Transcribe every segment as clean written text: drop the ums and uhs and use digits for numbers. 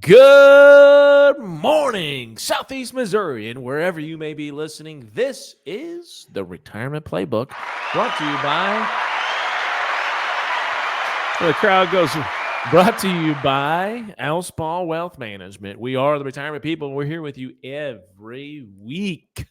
Good morning, Southeast Missouri, and wherever you may be listening. This is the Retirement Playbook, brought to you by The crowd goes, Alspaugh Wealth Management. We are the retirement people, and we're here with you every week.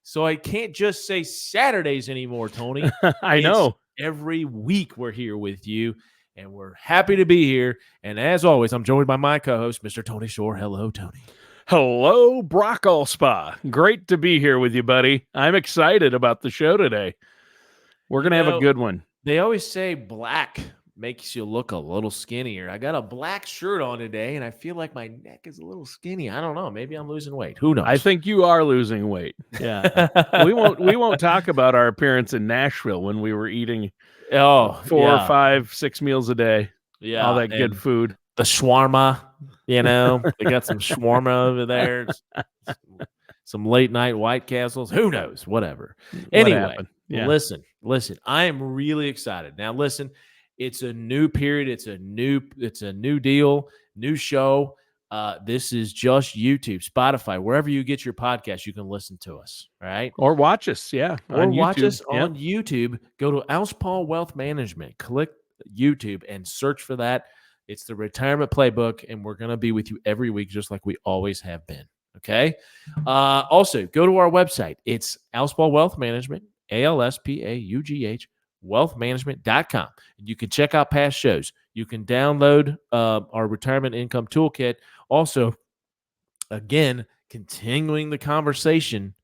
So I can't just say Saturdays anymore, Tony. I It's know. every week we're here with you, and we're happy to be here. And as always, I'm joined by my co-host, Mr. Tony Shore. Hello, Tony. Hello, Brock Alspaugh. Great to be here with you, buddy. I'm excited about the show today. We're going to have a good one. They always say black makes you look a little skinnier. I got a black shirt on today, and I feel like my neck is a little skinny. I don't know. Maybe I'm losing weight. Who knows? I think you are losing weight. Yeah. we won't talk about our appearance in Nashville when we were eating four, 5, 6 meals a day. Yeah. All that good food. The shawarma, they got some shawarma over there. Some late night White Castles. Who knows? Whatever. Anyway, listen. I am really excited. Now, listen. It's a new period. It's a new deal, new show. This is just YouTube, Spotify, wherever you get your podcast, you can listen to us. All right. Or watch us. Yeah. Or watch us on YouTube. Go to Alspaugh Wealth Management. Click YouTube and search for that. It's the Retirement Playbook, and we're going to be with you every week, just like we always have been. Okay. Also, go to our website. It's Alspaugh Wealth Management, ALSPAUGH. wealthmanagement.com. You can check out past shows. You can download our retirement income toolkit. Also, again, continuing the conversation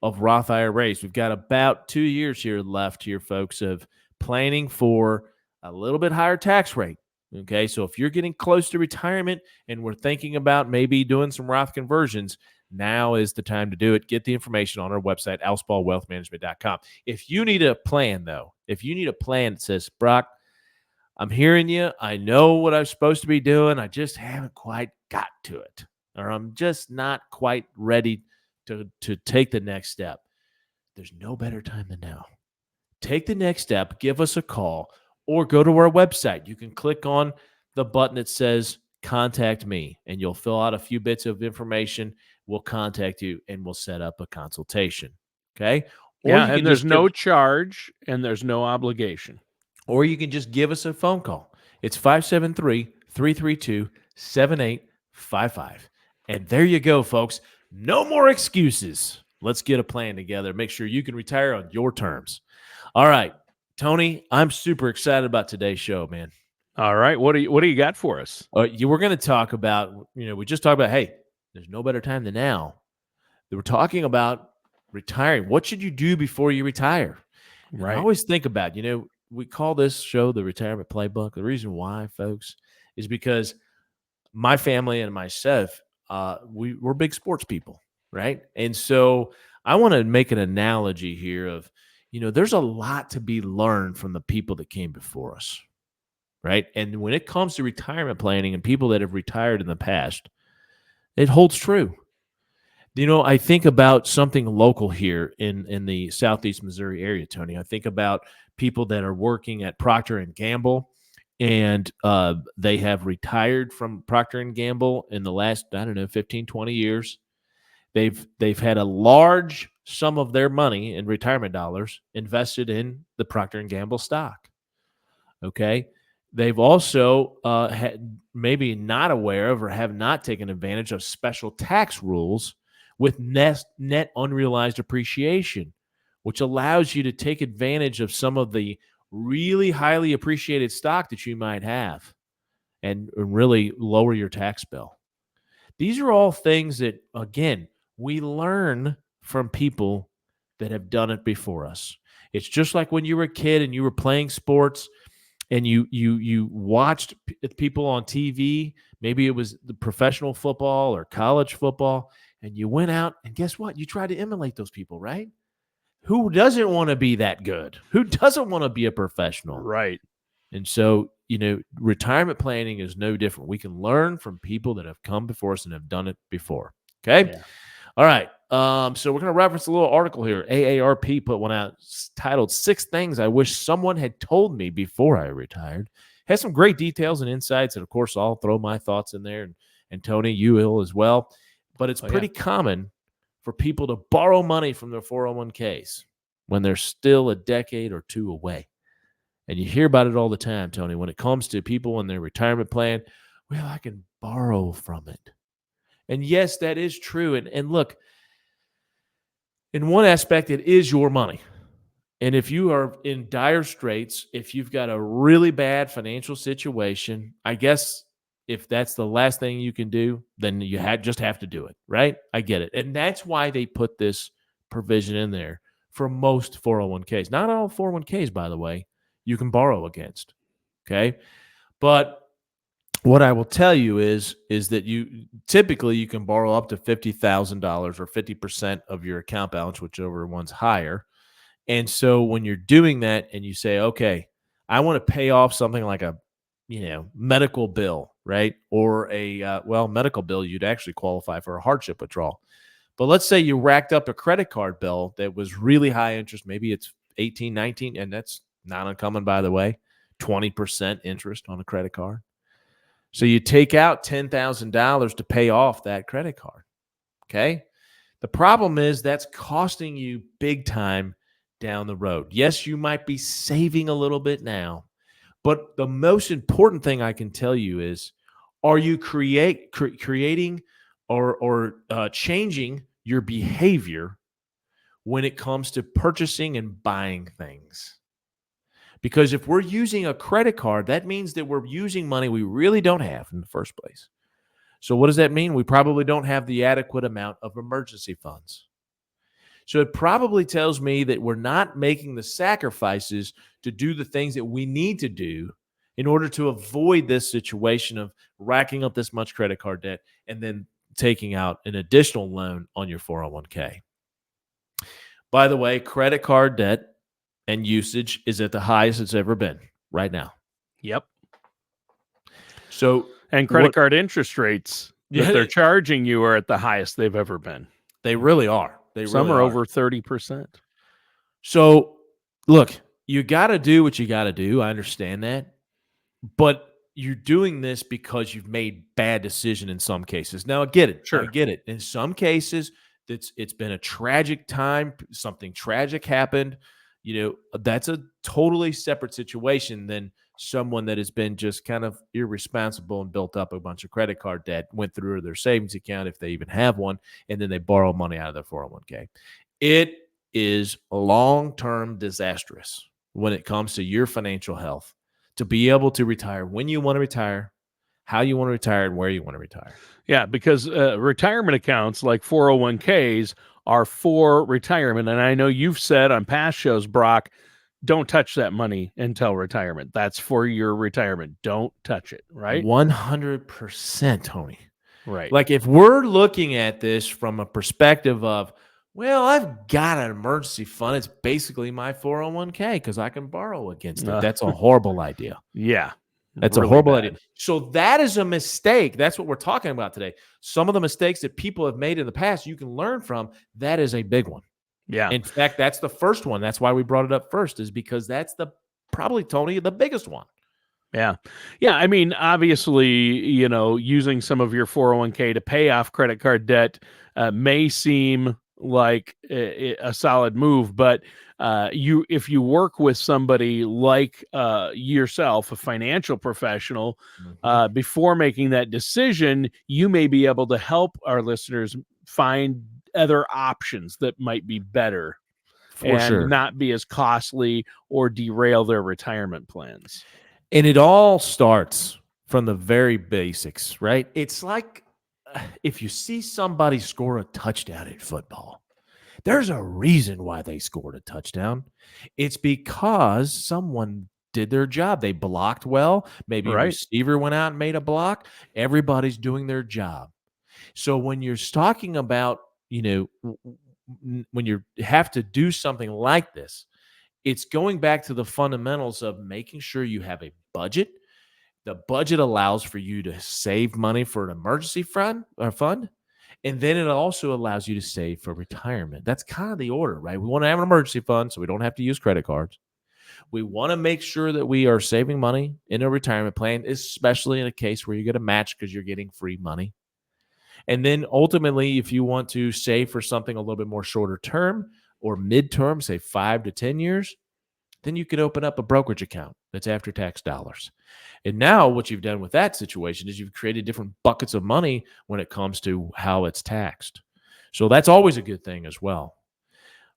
of Roth IRAs. We've got about 2 years here left here, folks, of planning for a little bit higher tax rate. Okay, so if you're getting close to retirement and we're thinking about maybe doing some Roth conversions, now is the time to do it. Get the information on our website, alspaughwealthmanagement.com. If you need a plan, though, that says, Brock, I'm hearing you. I know what I'm supposed to be doing. I just haven't quite got to it, or I'm just not quite ready to take the next step. There's no better time than now. Take the next step. Give us a call or go to our website. You can click on the button that says Contact Me, and you'll fill out a few bits of information. We'll contact you, and we'll set up a consultation, okay? And there's no charge, and there's no obligation. Or you can just give us a phone call. It's 573-332-7855. And there you go, folks. No more excuses. Let's get a plan together. Make sure you can retire on your terms. All right, Tony, I'm super excited about today's show, man. All right, what do you got for us? We're going to talk about, we just talked about, hey, there's no better time than now. We're talking about retiring. What should you do before you retire? Right. I always think about, we call this show the Retirement Playbook. The reason why, folks, is because my family and myself, we're big sports people, right? And so I want to make an analogy here of, there's a lot to be learned from the people that came before us, right? And when it comes to retirement planning and people that have retired in the past, it holds true. I think about something local here in the Southeast Missouri area, Tony. I think about people that are working at Procter & Gamble, and they have retired from Procter & Gamble in the last, 15, 20 years. They've had a large sum of their money in retirement dollars invested in the Procter & Gamble stock, okay? They've also maybe not aware of or have not taken advantage of special tax rules with net unrealized appreciation, which allows you to take advantage of some of the really highly appreciated stock that you might have and really lower your tax bill. These are all things that, again, we learn from people that have done it before us. It's just like when you were a kid and you were playing sports and you watched people on TV, maybe it was the professional football or college football, and you went out and guess what? You tried to emulate those people, right? Who doesn't want to be that good? Who doesn't want to be a professional? Right. And so, retirement planning is no different. We can learn from people that have come before us and have done it before. Okay. Yeah. All right. So we're going to reference a little article here. AARP put one out titled 6 Things I Wish Someone Had Told Me Before I Retired. Has some great details and insights. And of course, I'll throw my thoughts in there and and Tony, you will as well. But it's pretty common for people to borrow money from their 401ks when they're still a decade or two away. And you hear about it all the time, Tony, when it comes to people and their retirement plan. Well, I can borrow from it. And yes, that is true. And look, in one aspect, it is your money. And if you are in dire straits, if you've got a really bad financial situation, I guess if that's the last thing you can do, then you just have to do it, right? I get it. And that's why they put this provision in there for most 401ks. Not all 401ks, by the way, you can borrow against, okay? But what I will tell you is that you typically can borrow up to $50,000 or 50% of your account balance, whichever one's higher. And so when you're doing that and you say, okay, I want to pay off something like a, medical bill, right? Or a, medical bill, you'd actually qualify for a hardship withdrawal. But let's say you racked up a credit card bill that was really high interest. Maybe it's 18, 19, and that's not uncommon, by the way, 20% interest on a credit card. So you take out $10,000 to pay off that credit card, okay? The problem is that's costing you big time down the road. Yes, you might be saving a little bit now, but the most important thing I can tell you is, are you creating or changing your behavior when it comes to purchasing and buying things? Because if we're using a credit card, that means that we're using money we really don't have in the first place. So what does that mean? We probably don't have the adequate amount of emergency funds. So it probably tells me that we're not making the sacrifices to do the things that we need to do in order to avoid this situation of racking up this much credit card debt and then taking out an additional loan on your 401k. By the way, credit card debt and usage is at the highest it's ever been right now. Yep. So, and credit card interest rates that they're charging you are at the highest they've ever been. They really are. Some are over 30%. So, look, you got to do what you got to do. I understand that. But you're doing this because you've made bad decisions in some cases. Now, I get it. Sure. I get it. In some cases, it's been a tragic time. Something tragic happened. That's a totally separate situation than someone that has been just kind of irresponsible and built up a bunch of credit card debt, went through their savings account if they even have one, and then they borrow money out of their 401k. It is long-term disastrous when it comes to your financial health to be able to retire when you want to retire, how you want to retire, and where you want to retire. Yeah, because retirement accounts like 401ks are for retirement. And I know you've said on past shows, Brock, don't touch that money until retirement. That's for your retirement. Don't touch it, right? 100%, Tony. Right. Like if we're looking at this from a perspective of, well, I've got an emergency fund. It's basically my 401k because I can borrow against it. That's a horrible idea. Yeah. That's really a horrible idea. So that is a mistake. That's what we're talking about today. Some of the mistakes that people have made in the past, you can learn from. That is a big one. Yeah. In fact, that's the first one. That's why we brought it up first, is because that's probably, Tony, the biggest one. Yeah. Yeah. I mean, obviously, using some of your 401k to pay off credit card debt may seem like a solid move, but if you work with somebody like yourself, a financial professional, before making that decision, you may be able to help our listeners find other options that might be better and not be as costly or derail their retirement plans. And it all starts from the very basics, right? It's like if you see somebody score a touchdown in football, there's a reason why they scored a touchdown. It's because someone did their job. They blocked well. Maybe a receiver went out and made a block. Everybody's doing their job. So when you're talking about, when you have to do something like this, it's going back to the fundamentals of making sure you have a budget. The budget allows for you to save money for an emergency fund. And then it also allows you to save for retirement. That's kind of the order, right? We want to have an emergency fund so we don't have to use credit cards. We want to make sure that we are saving money in a retirement plan, especially in a case where you get a match because you're getting free money. And then ultimately, if you want to save for something a little bit more shorter term or midterm, say 5 to 10 years, then you can open up a brokerage account that's after-tax dollars. And now what you've done with that situation is you've created different buckets of money when it comes to how it's taxed. So that's always a good thing as well.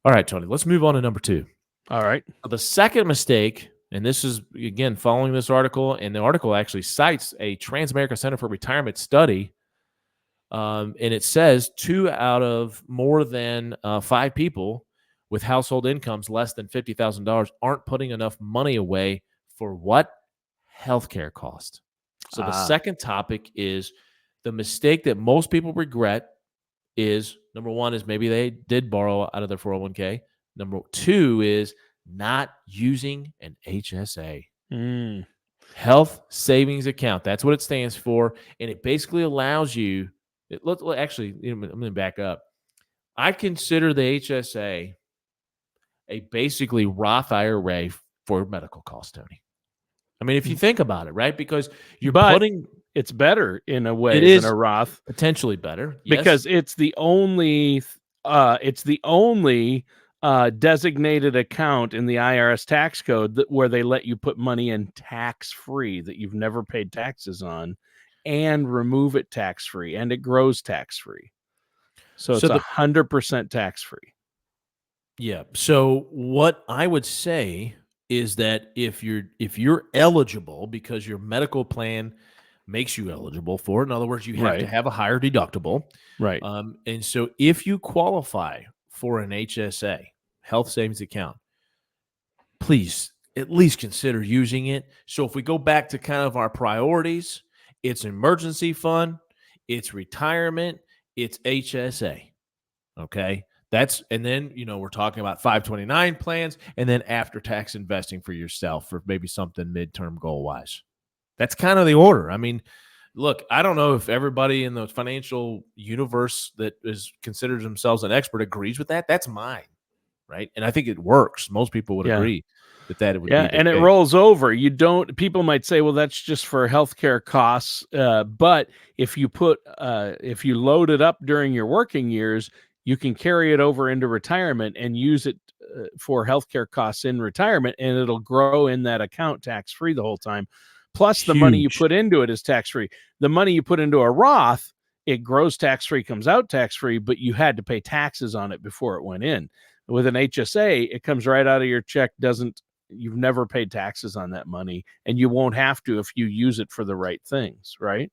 All right, Tony, let's move on to number 2. All right. The second mistake, and this is, again, following this article, and the article actually cites a Transamerica Center for Retirement study, and it says 2 out of more than 5 people with household incomes less than $50,000 aren't putting enough money away for what? Healthcare costs. So the second topic is the mistake that most people regret is, number 1 is maybe they did borrow out of their 401k. Number 2 is not using an HSA. Health Savings Account. That's what it stands for. And it basically allows you, actually, I'm going to back up. I consider the HSA a basically Roth IRA for medical costs, Tony. I mean, if you think about it, right? Because you're putting... It's better in a way than a Roth. Potentially better. Because it's the only designated account in the IRS tax code where they let you put money in tax-free that you've never paid taxes on and remove it tax-free, and it grows tax-free. So it's 100% tax-free. Yeah. So what I would say is that if you're eligible because your medical plan makes you eligible for it, in other words, you have to have a higher deductible. Right. And so if you qualify for an HSA, Health Savings Account, please at least consider using it. So if we go back to kind of our priorities, it's emergency fund, it's retirement, it's HSA. Okay. And then, we're talking about 529 plans and then after tax investing for yourself for maybe something midterm goal wise. That's kind of the order. I mean, look, I don't know if everybody in the financial universe that is considers themselves an expert agrees with that. That's mine. Right. And I think it works. Most people would agree that it would be. And it rolls over. People might say, well, that's just for healthcare costs. But if you load it up during your working years, you can carry it over into retirement and use it for healthcare costs in retirement, and it'll grow in that account tax-free the whole time. Plus, the money you put into it is tax-free. The money you put into a Roth, it grows tax-free, comes out tax-free, but you had to pay taxes on it before it went in. With an HSA, it comes right out of your check. You've never paid taxes on that money, and you won't have to if you use it for the right things, right?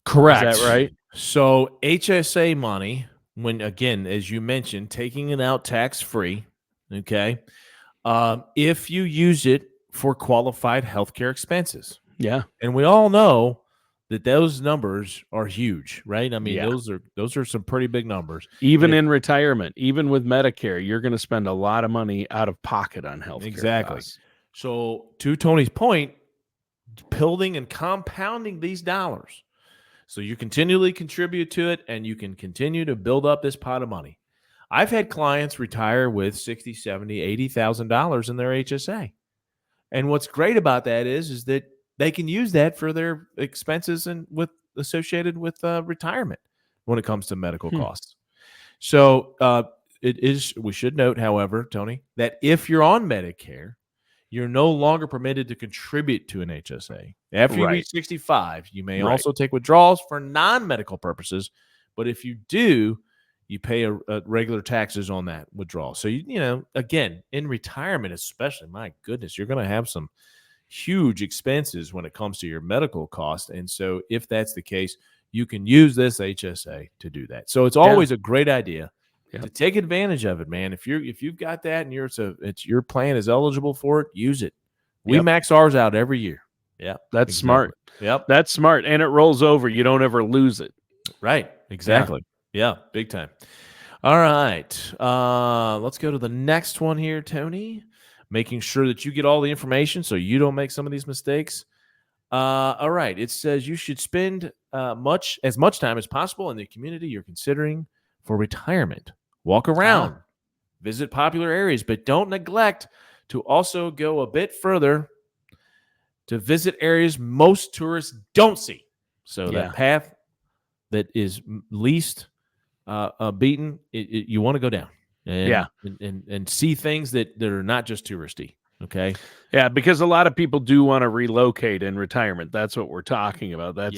Correct. Is that right? So HSA money, when, again, as you mentioned, taking it out tax-free, okay, if you use it for qualified healthcare expenses. Yeah. And we all know that those numbers are huge, right? I mean, those are some pretty big numbers. Even in retirement, even with Medicare, you're going to spend a lot of money out of pocket on healthcare. Exactly. Costs. So to Tony's point, building and compounding these dollars. So you continually contribute to it and you can continue to build up this pot of money. I've had clients retire with $60,000, $70,000, $80,000 in their HSA. And what's great about that is that they can use that for their expenses and associated with retirement when it comes to medical costs. So we should note, however, Tony, that if you're on Medicare, you're no longer permitted to contribute to an HSA. After you reach 65, you may also take withdrawals for non-medical purposes. But if you do, you pay a regular taxes on that withdrawal. So, again, in retirement especially, my goodness, you're going to have some huge expenses when it comes to your medical costs. And so if that's the case, you can use this HSA to do that. So it's always a great idea to take advantage of it, man. If you've got that and your plan is eligible for it, use it. We max ours out every year. Yeah, that's smart. Yep, that's smart, and it rolls over. You don't ever lose it. Right. Exactly. Yeah, big time. All right. Let's go to the next one here, Tony. Making sure that you get all the information so you don't make some of these mistakes. All right. It says you should spend as much time as possible in the community you're considering for retirement. Walk around, visit popular areas, but don't neglect to also go a bit further to visit areas most tourists don't see. So that path that is least beaten, you want to go down and see things that are not just touristy. Okay. Yeah, because a lot of people do want to relocate in retirement. That's what we're talking about. That's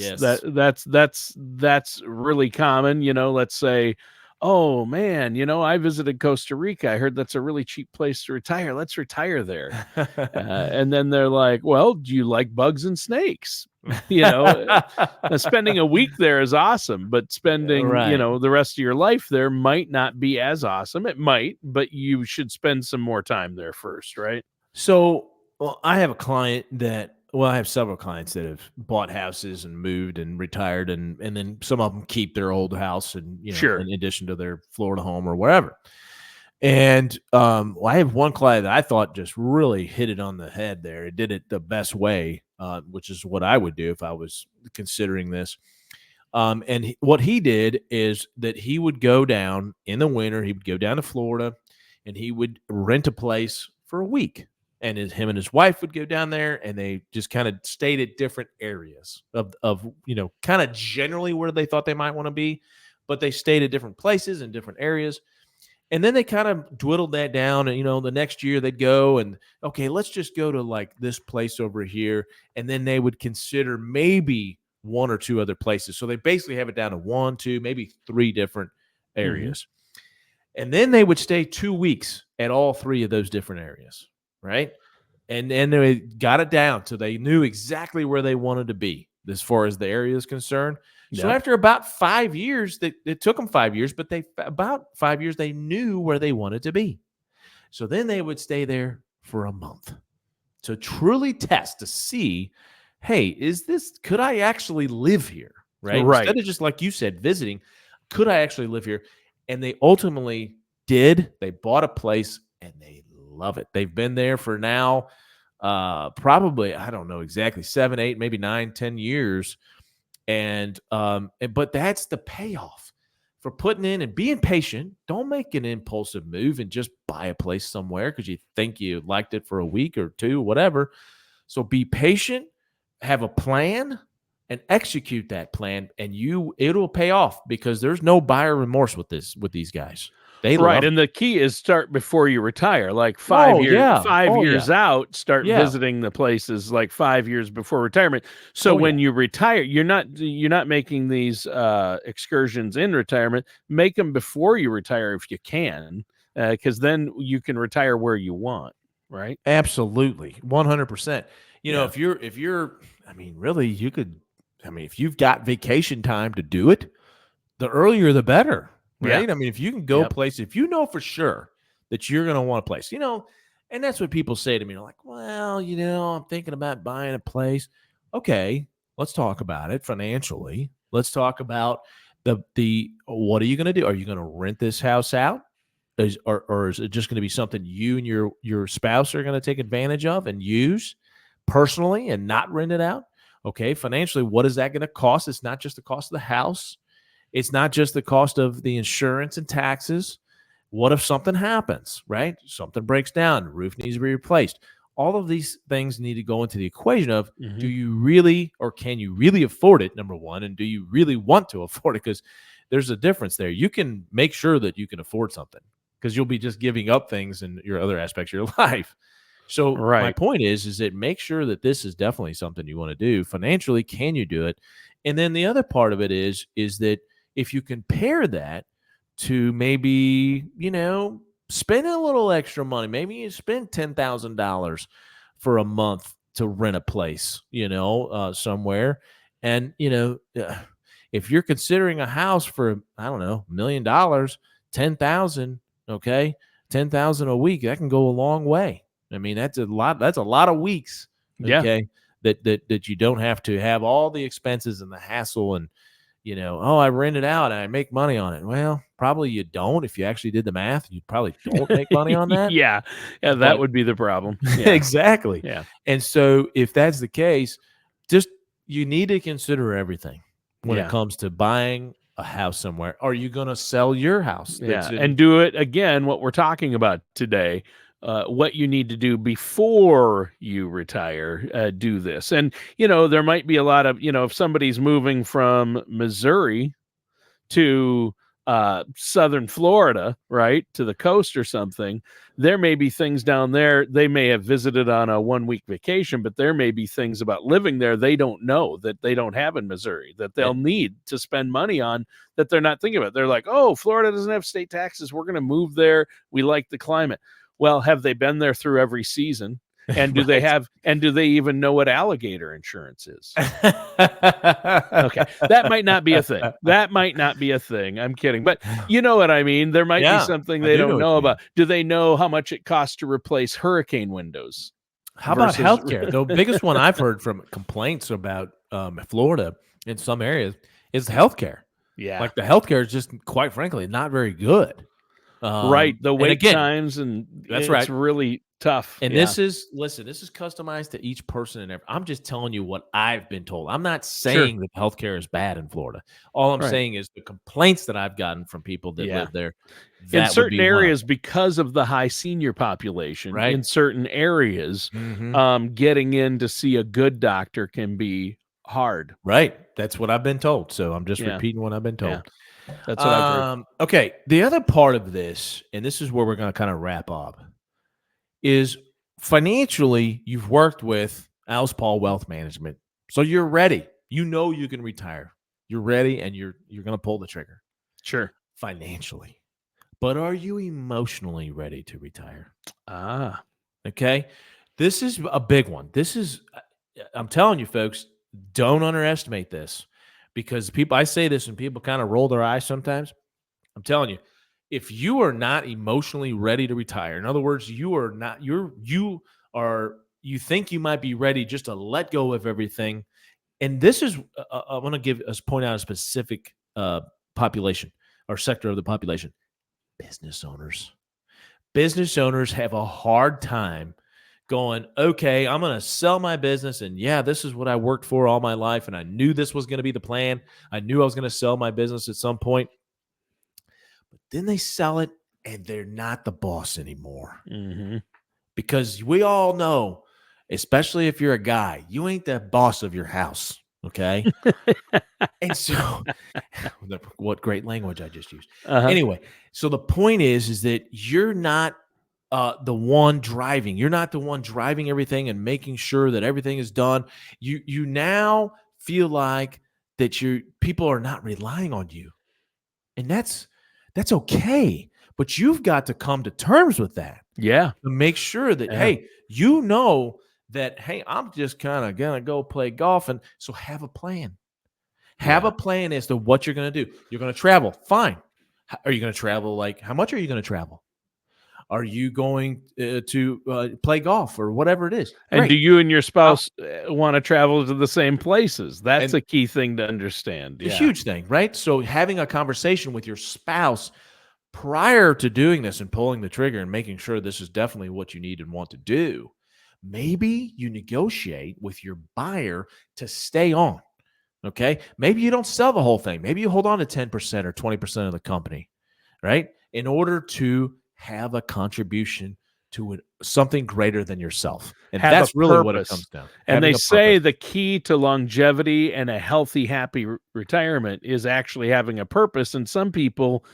really common. Let's say, oh man, I visited Costa Rica. I heard that's a really cheap place to retire. Let's retire there. And then they're like, well, do you like bugs and snakes? Spending a week there is awesome, but spending, the rest of your life there might not be as awesome. It might, but you should spend some more time there first, right? So, I have a client I have several clients that have bought houses and moved and retired, and then some of them keep their old house and, in addition to their Florida home or wherever. And I have one client that I thought just really hit it on the head there. It did it the best way, which is what I would do if I was considering this. And what he did is that he would go down in the winter, he would go down to Florida, and he would rent a place for a week. And him and his wife would go down there, and they just kind of stayed at different areas of kind of generally where they thought they might want to be, but they stayed at different places in different areas. And then they kind of dwindled that down, and the next year they'd go and, okay, let's just go to like this place over here, and then they would consider maybe one or two other places. So they basically have it down to 1, 2, maybe 3 different areas. And then they would stay 2 weeks at all 3 of those different areas. Right. And they got it down so they knew exactly where they wanted to be as far as the area is concerned. So after about 5 years, it took them 5 years, but about 5 years, they knew where they wanted to be. So then they would stay there for a month to truly test to see, hey, could I actually live here? Right. Instead of just like you said, visiting, could I actually live here? And they ultimately did. They bought a place and they love it. They've been there for now probably, I don't know exactly, 7, 8, maybe 9, 10 years. But that's the payoff for putting in and being patient. Don't make an impulsive move and just buy a place somewhere because you think you liked it for a week or 2, whatever. So be patient, have a plan, and execute that plan, and it'll pay off because there's no buyer remorse with these guys. And the key is start before you retire, like 5 years out, start visiting the places like 5 years before retirement. So when you retire, you're not making these excursions in retirement. Make them before you retire if you can, because then you can retire where you want, right? Absolutely. 100%. If you're, I mean, really, you could, I mean, if you've got vacation time to do it, the earlier the better. Right. I mean, if you can go places, if you know for sure that you're going to want a place, and that's what people say to me. They're like, well, I'm thinking about buying a place. Okay, let's talk about it financially. Let's talk about the what are you going to do? Are you going to rent this house out? Or is it just going to be something you and your spouse are going to take advantage of and use personally and not rent it out? Okay, financially, what is that going to cost? It's not just the cost of the house. It's not just the cost of the insurance and taxes. What if something happens, right? Something breaks down, the roof needs to be replaced. All of these things need to go into the equation of do you really or can you really afford it, number one, and do you really want to afford it? Because there's a difference there. You can make sure that you can afford something because you'll be just giving up things in your other aspects of your life. So my point is that make sure that this is definitely something you want to do. Financially, can you do it? And then the other part of it is that if you compare that to maybe, spend a little extra money, maybe you spend $10,000 for a month to rent a place, somewhere. And, if you're considering a house for, I don't know, $1 million, 10,000, okay, 10,000 a week, that can go a long way. I mean, that's a lot of weeks. Okay. That you don't have to have all the expenses and the hassle and, I rent it out and I make money on it. Well, probably you don't. If you actually did the math, you probably don't make money on that. That would be the problem. Exactly. Yeah. And so if that's the case, you need to consider everything when it comes to buying a house somewhere. Are you going to sell your house? And do it again, what we're talking about today. what you need to do before you retire, do this. And, there might be a lot of, if somebody's moving from Missouri to southern Florida, right, to the coast or something, there may be things down there they may have visited on a 1-week vacation, but there may be things about living there they don't know, that they don't have in Missouri, that they'll need to spend money on, that they're not thinking about. They're like, oh, Florida doesn't have state taxes, we're going to move there, we like the climate. Well, have they been there through every season? And do they even know what alligator insurance is? Okay, that might not be a thing. I'm kidding. But you know what I mean? There might be something they don't know about. Do they know how much it costs to replace hurricane windows? How about healthcare? The biggest one I've heard from complaints about Florida in some areas is healthcare. Yeah. Like the healthcare is just, quite frankly, not very good. Right. The wait times, and that's right. It's really tough. And this is customized to each person and I'm just telling you what I've been told. I'm not saying that healthcare is bad in Florida. All I'm saying is the complaints that I've gotten from people that live there. In certain areas, because of the high senior population, right, in certain areas, getting in to see a good doctor can be hard. Right. That's what I've been told. So I'm just repeating what I've been told. Yeah. That's what I've heard. Okay. The other part of this, and this is where we're going to kind of wrap up, is financially, you've worked with Alspaugh Wealth Management. So you're ready. You know you can retire. You're ready, and you're going to pull the trigger. Sure. Financially. But are you emotionally ready to retire? Okay. This is a big one. I'm telling you, folks, don't underestimate this, because I say this and people kind of roll their eyes sometimes. I'm telling you, if you are not emotionally ready to retire, in other words, you think you might be ready just to let go of everything. And this is, I want to point out a specific population or sector of the population. Business owners. Business owners have a hard time going, okay, I'm going to sell my business. And this is what I worked for all my life. And I knew this was going to be the plan. I knew I was going to sell my business at some point. But then they sell it and they're not the boss anymore. Because we all know, especially if you're a guy, you ain't the boss of your house. Okay. And so what great language I just used. Anyway, so the point is that you're not the one driving. You're not the one driving everything and making sure that everything is done. You now feel like that people are not relying on you. And that's okay. But you've got to come to terms with that. Yeah. To make sure that, hey, you know that, hey, I'm just kind of going to go play golf. And so have a plan. Have a plan as to what you're going to do. You're going to travel. Fine. Are you going to travel? Like, how much are you going to travel? Are you going to play golf or whatever it is? And do you and your spouse want to travel to the same places? That's a key thing to understand. A huge thing, right? So having a conversation with your spouse prior to doing this and pulling the trigger and making sure this is definitely what you need and want to do. Maybe you negotiate with your buyer to stay on. Okay. Maybe you don't sell the whole thing. Maybe you hold on to 10% or 20% of the company, right? In order to have a contribution to something greater than yourself. And that's really what it comes down. And they say the key to longevity and a healthy, happy retirement is actually having a purpose. And some people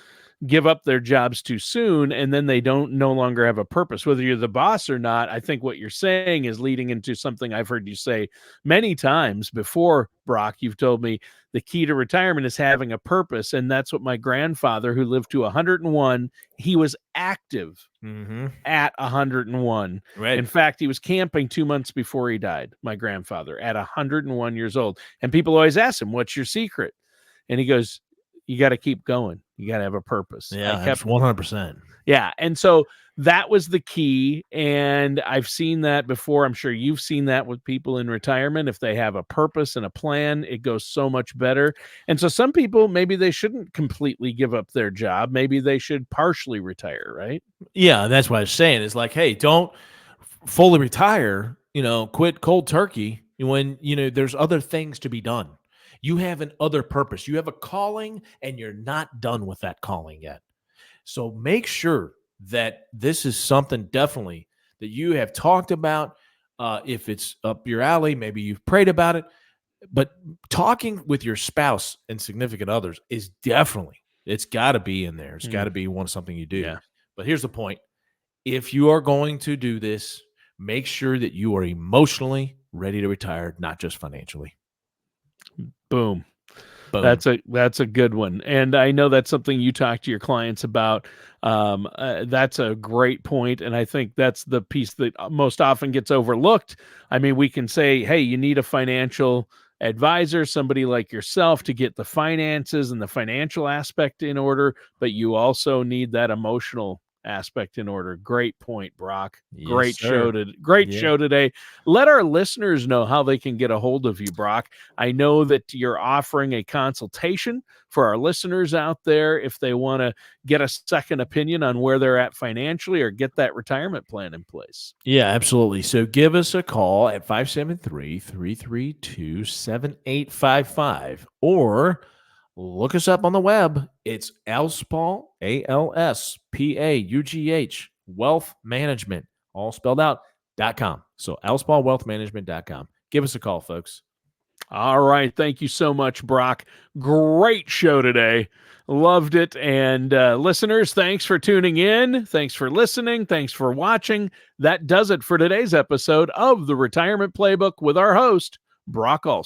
give up their jobs too soon, and then they no longer have a purpose, whether you're the boss or not. I think what you're saying is leading into something I've heard you say many times before, Brock. You've told me the key to retirement is having a purpose. And that's what my grandfather, who lived to 101, he was active at 101. Right. In fact, he was camping 2 months before he died, my grandfather, at 101 years old. And people always ask him, what's your secret? And he goes, you got to keep going. You got to have a purpose. Yeah, that's 100%. Yeah. And so that was the key. And I've seen that before. I'm sure you've seen that with people in retirement. If they have a purpose and a plan, it goes so much better. And so some people, maybe they shouldn't completely give up their job. Maybe they should partially retire, right? Yeah. That's what I was saying. It's like, hey, don't fully retire, quit cold turkey when, there's other things to be done. You have an other purpose. You have a calling, and you're not done with that calling yet. So make sure that this is something definitely that you have talked about. If it's up your alley, maybe you've prayed about it, but talking with your spouse and significant others is definitely, it's got to be in there. It's got to be something you do. Yeah. But here's the point. If you are going to do this, make sure that you are emotionally ready to retire, not just financially. Boom. Boom. That's a good one. And I know that's something you talk to your clients about. That's a great point. And I think that's the piece that most often gets overlooked. I mean, we can say, hey, you need a financial advisor, somebody like yourself, to get the finances and the financial aspect in order, but you also need that emotional aspect in order. Great point, Brock. Great show today. Let our listeners know how they can get a hold of you, Brock. I know that you're offering a consultation for our listeners out there if they want to get a second opinion on where they're at financially or get that retirement plan in place. Yeah, absolutely. So give us a call at 573-332-7855 or look us up on the web. It's Alspaugh, ALSPAUGH, Wealth Management, all spelled out, .com. So alspaughwealthmanagement.com. Give us a call, folks. All right. Thank you so much, Brock. Great show today. Loved it. And listeners, thanks for tuning in. Thanks for listening. Thanks for watching. That does it for today's episode of the Retirement Playbook with our host, Brock Alspaugh.